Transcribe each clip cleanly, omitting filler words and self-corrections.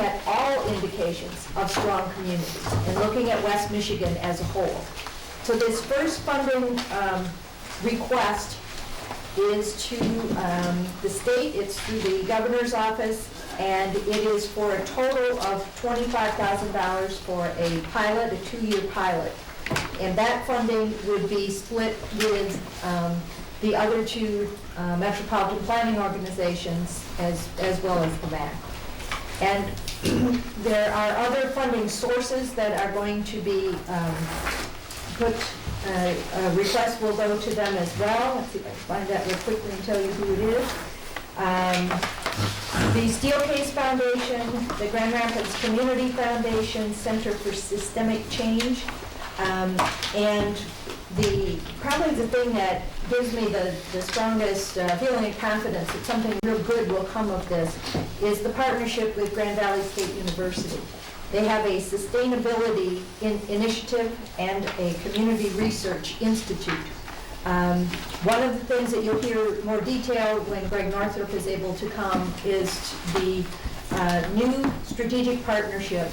at all indications of strong communities and looking at West Michigan as a whole. So this first funding request is to the state. It's through the governor's office, and it is for a total of $25,000 for a pilot, a 2-year pilot. And that funding would be split with the other 2 metropolitan planning organizations as well as the MACC. And there are other funding sources that are going to be put, a request will go to them as well. Let's see if I can find that real quickly and tell you who it is. The Steelcase Foundation, the Grand Rapids Community Foundation, Center for Systemic Change, and probably the thing that gives me the strongest feeling of confidence that something real good will come of this is the partnership with Grand Valley State University. They have a sustainability initiative and a community research institute. One of the things that you'll hear more detail when Greg Northrup is able to come is the new strategic partnership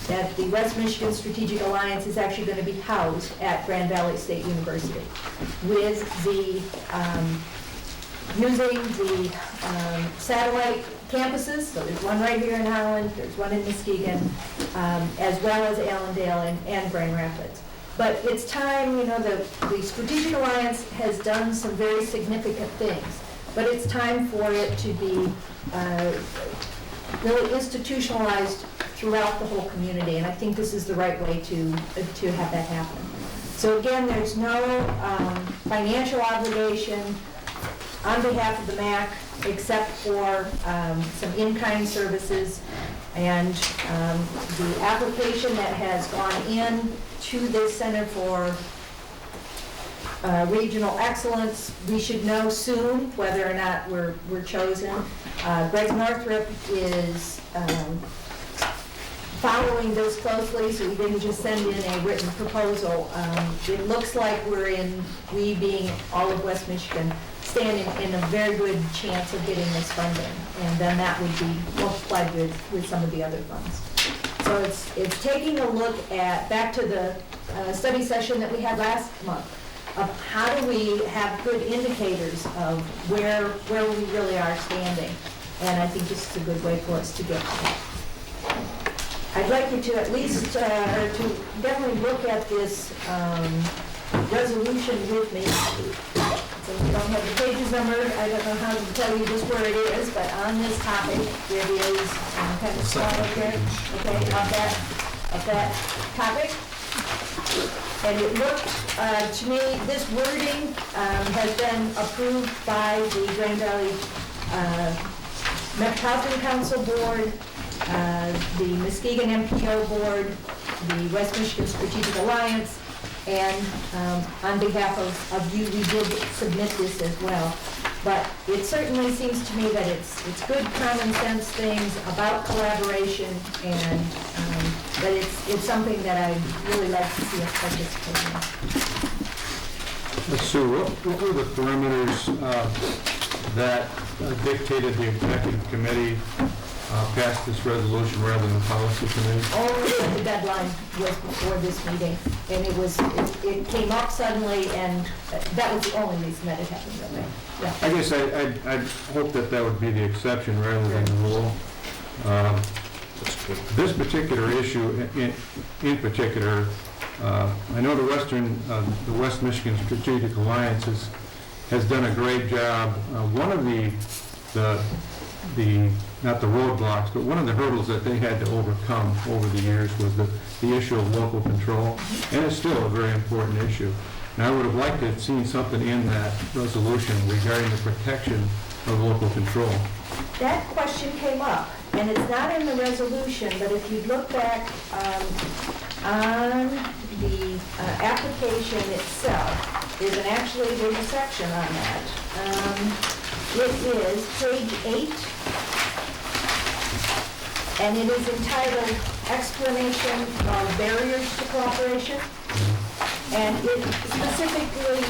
that the West Michigan Strategic Alliance is actually going to be housed at Grand Valley State University with the using the satellite campuses. So there's one right here in Holland, there's one in Muskegon, as well as Allendale and Grand Rapids. But it's time, the Strategic Alliance has done some very significant things, but it's time for it to be really institutionalized throughout the whole community, and I think this is the right way to have that happen. So again, there's no financial obligation on behalf of the MACC except for some in-kind services, and the application that has gone in to the Center for Regional Excellence, we should know soon whether or not we're chosen. Greg Northrup is following this closely, so we didn't just send in a written proposal. It looks like we being all of West Michigan, standing in a very good chance of getting this funding, and then that would be multiplied with some of the other funds. So it's taking a look at, back to the study session that we had last month, of how do we have good indicators of where we really are standing, and I think this is a good way for us to get to that. I'd like you to at least, or to definitely look at this resolution with me. So we don't have the pages numbered. I don't know how to tell you just where it is, but on this topic, there is kind of small here, okay, of that topic. And it looked to me, this wording has been approved by the Grand Valley Metropolitan Council Board, the Muskegon MPO Board, the West Michigan Strategic Alliance, and on behalf of you, we did submit this as well. But it certainly seems to me that it's good common sense things about collaboration, and that it's something that I'd really like to see us participate in. Sue, what were the parameters that dictated the executive committee pass this resolution rather than the policy committee? Only the deadline was before this meeting, and it came up suddenly, and that was the only reason that it happened that way. Yeah. I guess I'd hope that would be the exception rather than the rule. This particular issue, in particular, I know the West Michigan Strategic Alliance has done a great job. One of the not the roadblocks, but one of the hurdles that they had to overcome over the years was the issue of local control, and it's still a very important issue. And I would have liked to have seen something in that resolution regarding the protection of local control. That question came up, and it's not in the resolution, but if you look back on the application itself, there's a section on that. It is page 8, and it is entitled Explanation of Barriers to Cooperation. And it specifically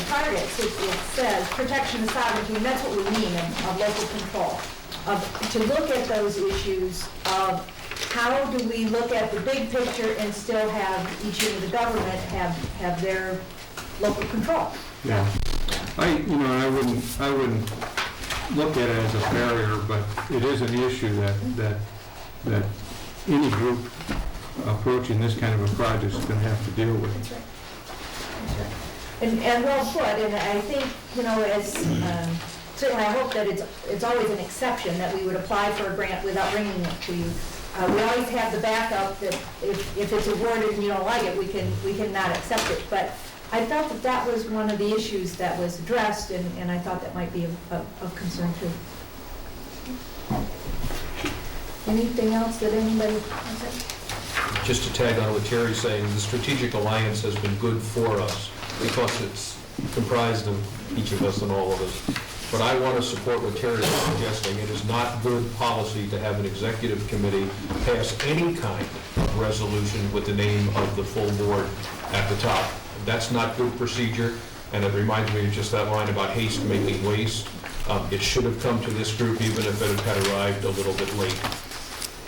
targets, it says protection of sovereignty, and that's what we mean of local control. to look at those issues of how do we look at the big picture and still have each unit of government have their local control. Yeah. I wouldn't look at it as a barrier, but it is an issue that any group approaching this kind of a project is going to have to deal with. That's right. That's right. And well put, and I think, as, certainly I hope that it's always an exception that we would apply for a grant without bringing it to you. We always have the backup that if it's awarded and you don't like it, we can not accept it. But I felt that was one of the issues that was addressed, and I thought that might be of concern too. Anything else that anybody wants to say? Just to tag on what Terry's saying, the strategic alliance has been good for us because it's comprised of each of us and all of us. But I want to support what Terry is suggesting. It is not good policy to have an executive committee pass any kind of resolution with the name of the full board at the top. That's not good procedure, and it reminds me of just that line about haste making waste. It should have come to this group even if it had arrived a little bit late.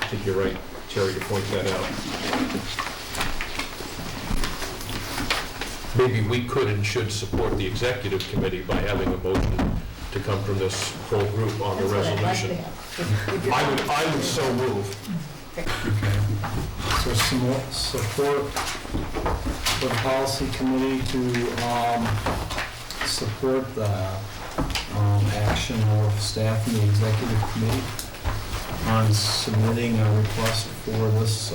I think you're right, Terry, to point that out. Maybe we could and should support the executive committee by having a motion to come from this whole group on the resolution. I would so move. So some support for the policy committee to support the action of staff and the executive committee on submitting a request for this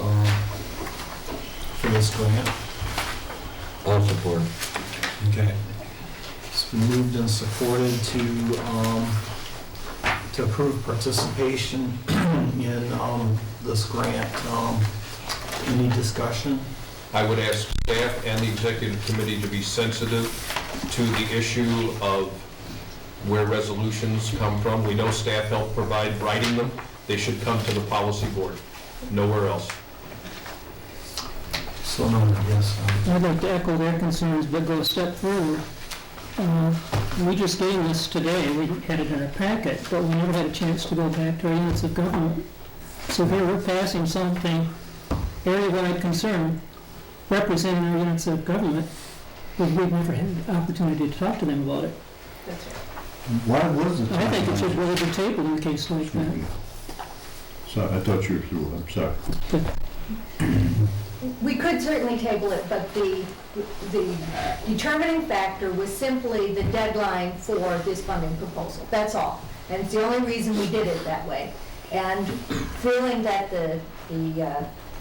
grant. All support. Okay. It's been moved and supported to approve participation in this grant. Any discussion? I would ask staff and the executive committee to be sensitive to the issue of where resolutions come from. We know staff help provide writing them. They should come to the policy board, nowhere else. So noted, yes. I'd like to echo their concerns, but go a step further. We just gained this today. We had it in our packet, but we never had a chance to go back to our units of government. So here we're passing something, area-wide concern, representing our units of government, but we've never had the opportunity to talk to them about it. That's right. Why was it? I think it should really be tabled in a case like that. So I thought you were through, I'm sorry. We could certainly table it, but the determining factor was simply the deadline for this funding proposal. That's all. And it's the only reason we did it that way. And feeling that the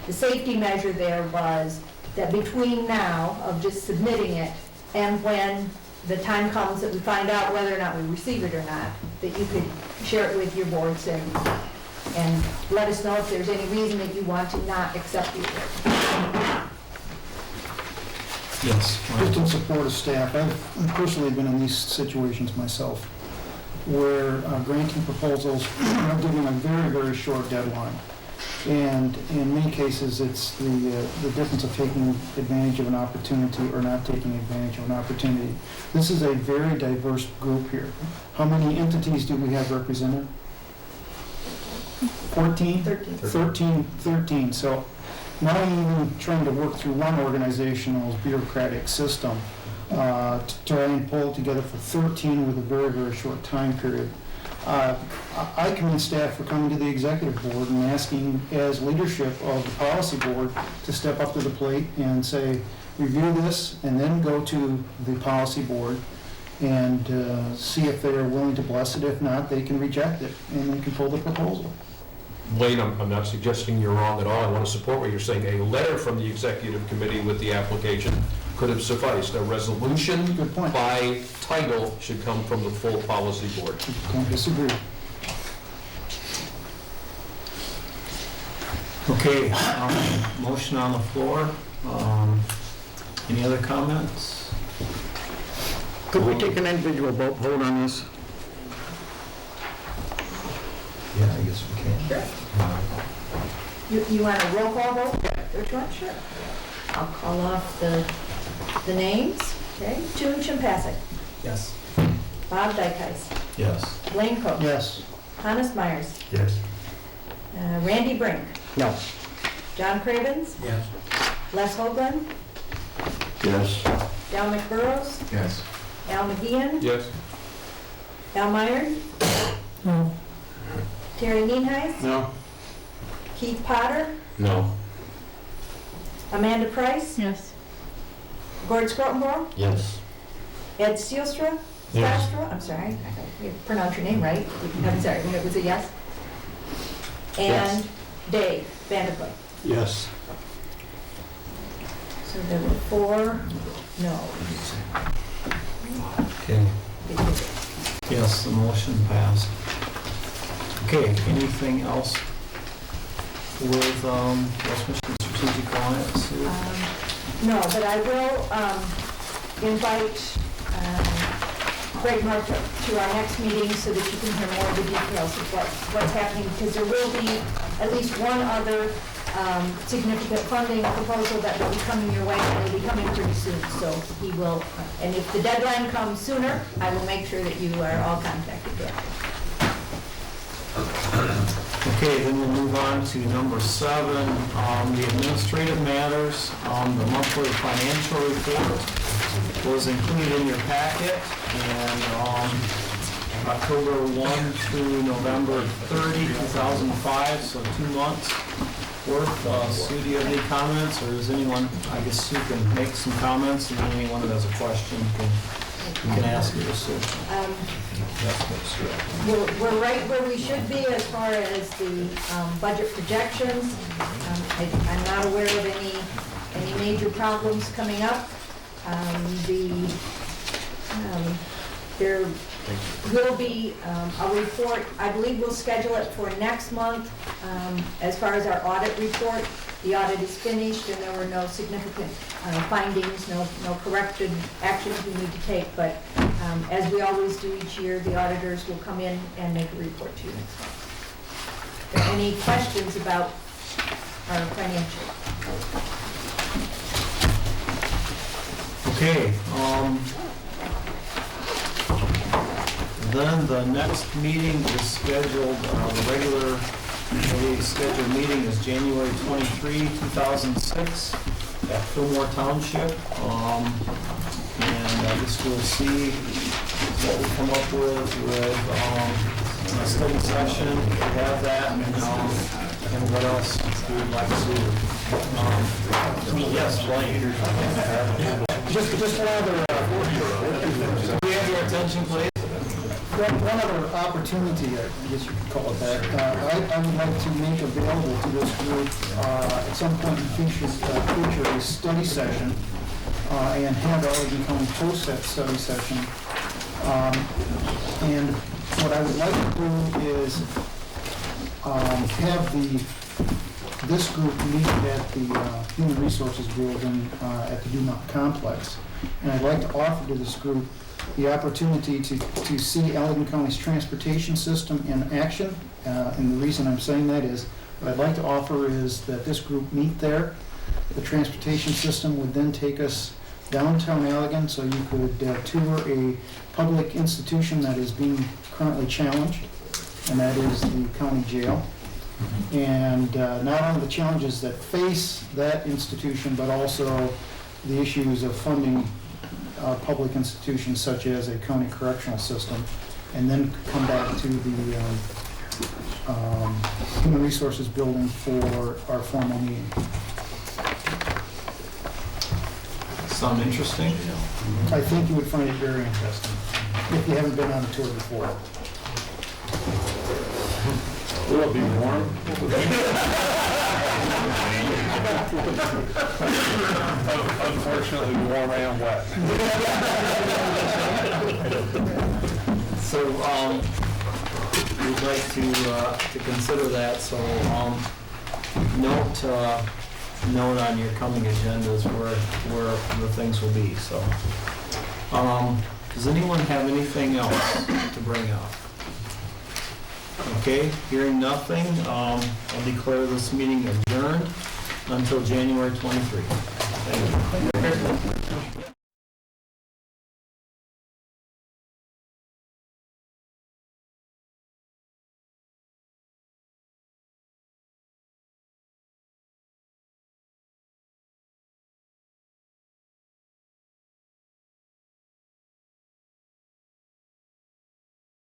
safety measure there was that between now of just submitting it and when the time comes that we find out whether or not we receive it or not, that you could share it with your boards and let us know if there's any reason that you want to not accept the award. Yes. Just in support of staff, I've personally been in these situations myself, where granting proposals are given a very, very short deadline. And in many cases, it's the difference of taking advantage of an opportunity or not taking advantage of an opportunity. This is a very diverse group here. How many entities do we have represented? 14? 13. So not even trying to work through one organizational bureaucratic system to try and pull it together for 13 with a very, very short time period. I commend staff for coming to the executive board and asking, as leadership of the policy board, to step up to the plate and say, review this, and then go to the policy board and see if they are willing to bless it. If not, they can reject it, and they can pull the proposal. Wayne, I'm not suggesting you're wrong at all. I want to support what you're saying. A letter from the executive committee with the application could have sufficed. A resolution Good point. by title should come from the full policy board. Don't disagree. Okay, motion on the floor. Any other comments? Could we take an individual vote on this? Yeah, I guess we can. Sure. You want a roll call vote? Which one? Sure. I'll call off the names. Okay. June Chimpasek. Yes. Bob Dykeis. Yes. Blaine Cook. Yes. Hannes Myers, Yes. Randy Brink, No. John Cravens, Yes. Les Hoagland, Yes. Al McBurrows, Yes. Al McGeehan, Yes. Al Meyer, No. Terry Nienhuis, No? Keith Potter, No. Amanda Price, Yes. Gord Scrotenborough, Yes. Ed Steelstra, Yes. Steelstra, I'm sorry, I can't pronounce your name right. I'm sorry, it was a yes. Yes. And Dave Vanderpool. Yes. So there were 4 no. Okay. Yes, the motion passed. Okay, anything else with West Michigan Strategic Alliance? No, but I will invite Greg Mark to our next meeting so that you can hear more of the details of what's happening, because there will be at least one other significant funding proposal that will be coming your way, and it'll be coming pretty soon. So he will, and if the deadline comes sooner, I will make sure that you are all contacted directly. Okay, then we'll move on to number 7, the administrative matters. The monthly financial report was included in your packet, and October 1 through November 30, 2005, so 2 months worth. Sue, do you have any comments, or is anyone, I guess Sue can make some comments, and then anyone that has a question can ask you, Sue. We're right where we should be as far as the budget projections. I'm not aware of any major problems coming up. There will be a report, I believe we'll schedule it for next month. As far as our audit report, the audit is finished and there were no significant findings, no corrected actions we need to take. But as we always do each year, the auditors will come in and make a report to you next month. Are there any questions about our financials? Okay, then the next meeting is scheduled, the regular scheduled meeting is January 23, 2006 at Fillmore Township. And I guess we'll see what we come up with a study session, we have that, and what else we would like to do. Yes, Blaine. Just one other, Do we have your attention, please? one other opportunity, I guess you could call it that. I would like to make available to this group at some point in the future a study session and have Allegheny County post that study session. And what I would like to do is have this group meet at the Human Resources Building at the Dumont Complex. And I'd like to offer to this group the opportunity to see Allegheny County's transportation system in action. And the reason I'm saying that is, what I'd like to offer is that this group meet there. The transportation system would then take us downtown Allegan, so you could tour a public institution that is being currently challenged, and that is the county jail. And not only the challenges that face that institution, but also the issues of funding public institutions such as a county correctional system, and then come back to the Human Resources Building for our formal meeting. Sound interesting? I think you would find it very interesting, if you haven't been on a tour before. Will it be warm? Unfortunately, warm and wet. So, we'd like to consider that, so, note on your coming agendas where the things will be, so. Does anyone have anything else to bring up? Okay, hearing nothing, I'll declare this meeting adjourned until January 23. Thank you.